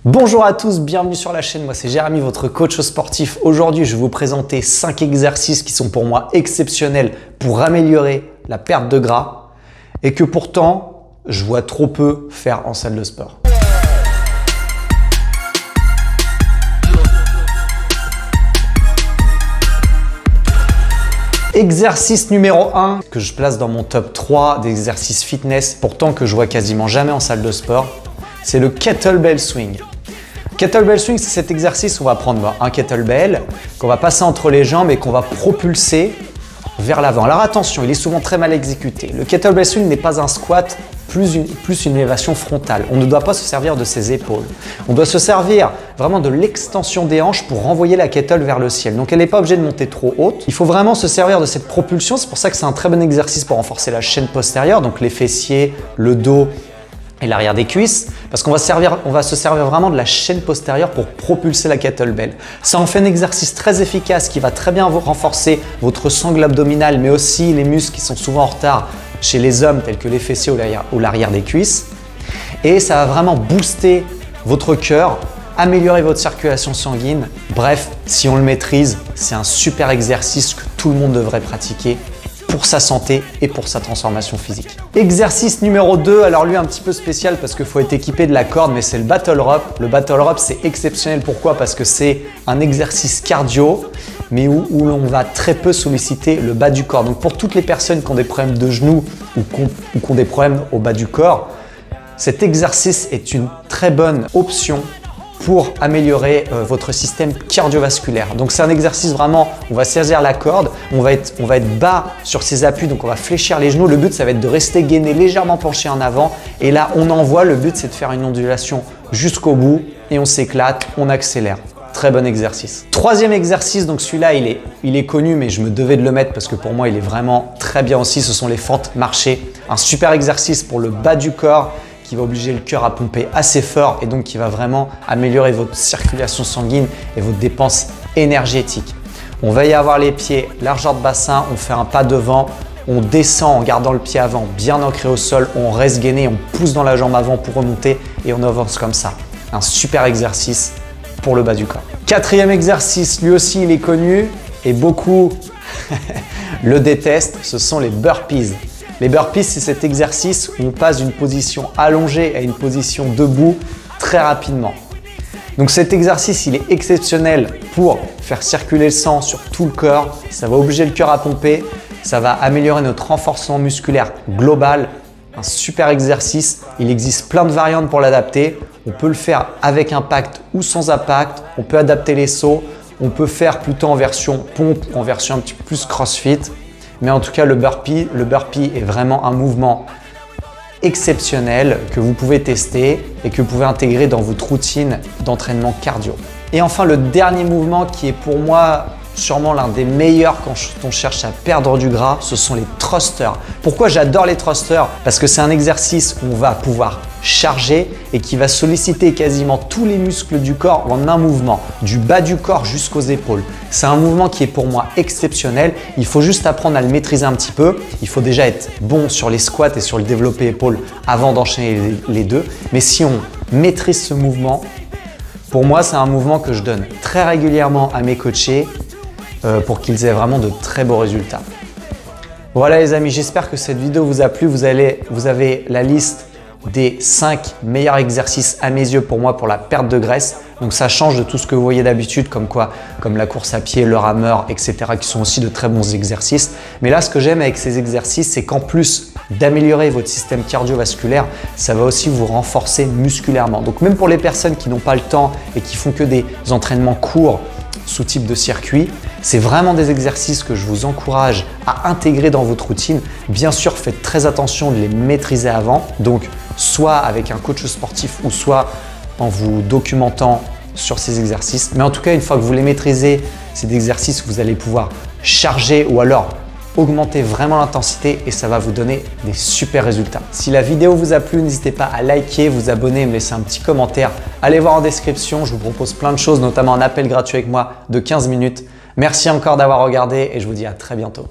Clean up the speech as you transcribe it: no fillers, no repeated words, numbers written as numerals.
Bonjour à tous, bienvenue sur la chaîne, moi c'est Jérémy, votre coach sportif. Aujourd'hui, je vais vous présenter 5 exercices qui sont pour moi exceptionnels pour améliorer la perte de gras et que pourtant, je vois trop peu faire en salle de sport. Exercice numéro 1 que je place dans mon top 3 d'exercices fitness, pourtant que je vois quasiment jamais en salle de sport, c'est le kettlebell swing. Kettlebell swing, c'est cet exercice où on va prendre un kettlebell, qu'on va passer entre les jambes et qu'on va propulser vers l'avant. Alors attention, il est souvent très mal exécuté. Le kettlebell swing n'est pas un squat, plus une élévation frontale. On ne doit pas se servir de ses épaules. On doit se servir vraiment de l'extension des hanches pour renvoyer la kettle vers le ciel. Donc elle n'est pas obligée de monter trop haute. Il faut vraiment se servir de cette propulsion. C'est pour ça que c'est un très bon exercice pour renforcer la chaîne postérieure, donc les fessiers, le dos et l'arrière des cuisses, parce qu'on va se servir vraiment de la chaîne postérieure pour propulser la kettlebell. Ça en fait un exercice très efficace qui va très bien vous renforcer votre sangle abdominale, mais aussi les muscles qui sont souvent en retard chez les hommes, tels que les fessiers ou l'arrière des cuisses. Et ça va vraiment booster votre cœur, améliorer votre circulation sanguine. Bref, si on le maîtrise, c'est un super exercice que tout le monde devrait pratiquer pour sa santé et pour sa transformation physique. Exercice numéro 2, alors lui un petit peu spécial parce qu'il faut être équipé de la corde, mais c'est le battle rope. Le battle rope, c'est exceptionnel. Pourquoi? Parce que c'est un exercice cardio, mais où l'on va très peu solliciter le bas du corps. Donc pour toutes les personnes qui ont des problèmes de genoux ou qui ont des problèmes au bas du corps, cet exercice est une très bonne option pour améliorer votre système cardiovasculaire. Donc c'est un exercice vraiment, on va saisir la corde, on va être bas sur ses appuis, donc on va fléchir les genoux. Le but, ça va être de rester gainé, légèrement penché en avant. Et là, on envoie, le but, c'est de faire une ondulation jusqu'au bout et on s'éclate, on accélère. Très bon exercice. Troisième exercice, donc celui-là, il est connu, mais je me devais de le mettre parce que pour moi, il est vraiment très bien aussi. Ce sont les fentes marchées. Un super exercice pour le bas du corps, qui va obliger le cœur à pomper assez fort et donc qui va vraiment améliorer votre circulation sanguine et votre dépense énergétique. On va y avoir les pieds largeur de bassin, on fait un pas devant, on descend en gardant le pied avant bien ancré au sol, on reste gainé, on pousse dans la jambe avant pour remonter et on avance comme ça. Un super exercice pour le bas du corps. Quatrième exercice, lui aussi il est connu et beaucoup le détestent, ce sont les burpees. Les burpees, c'est cet exercice où on passe d'une position allongée à une position debout très rapidement. Donc cet exercice, il est exceptionnel pour faire circuler le sang sur tout le corps. Ça va obliger le cœur à pomper. Ça va améliorer notre renforcement musculaire global. Un super exercice. Il existe plein de variantes pour l'adapter. On peut le faire avec impact ou sans impact. On peut adapter les sauts. On peut faire plutôt en version pompe ou en version un petit peu plus crossfit. Mais en tout cas, le burpee est vraiment un mouvement exceptionnel que vous pouvez tester et que vous pouvez intégrer dans votre routine d'entraînement cardio. Et enfin, le dernier mouvement qui est pour moi sûrement l'un des meilleurs quand on cherche à perdre du gras, ce sont les thrusters. Pourquoi j'adore les thrusters? Parce que c'est un exercice où on va pouvoir charger et qui va solliciter quasiment tous les muscles du corps en un mouvement, du bas du corps jusqu'aux épaules. C'est un mouvement qui est pour moi exceptionnel. Il faut juste apprendre à le maîtriser un petit peu. Il faut déjà être bon sur les squats et sur le développé épaules avant d'enchaîner les deux. Mais si on maîtrise ce mouvement, pour moi, c'est un mouvement que je donne très régulièrement à mes coachés pour qu'ils aient vraiment de très beaux résultats. Voilà les amis, j'espère que cette vidéo vous a plu. Vous avez la liste des 5 meilleurs exercices à mes yeux pour moi pour la perte de graisse. Donc ça change de tout ce que vous voyez d'habitude comme la course à pied, le rameur, etc. qui sont aussi de très bons exercices. Mais là, ce que j'aime avec ces exercices, c'est qu'en plus d'améliorer votre système cardiovasculaire, ça va aussi vous renforcer musculairement. Donc même pour les personnes qui n'ont pas le temps et qui font que des entraînements courts sous type de circuit, c'est vraiment des exercices que je vous encourage à intégrer dans votre routine. Bien sûr, faites très attention de les maîtriser avant, donc soit avec un coach sportif ou soit en vous documentant sur ces exercices. Mais en tout cas, une fois que vous les maîtrisez, ces exercices, vous allez pouvoir charger ou alors augmenter vraiment l'intensité et ça va vous donner des super résultats. Si la vidéo vous a plu, n'hésitez pas à liker, vous abonner, me laisser un petit commentaire. Allez voir en description, je vous propose plein de choses, notamment un appel gratuit avec moi de 15 minutes. Merci encore d'avoir regardé et je vous dis à très bientôt.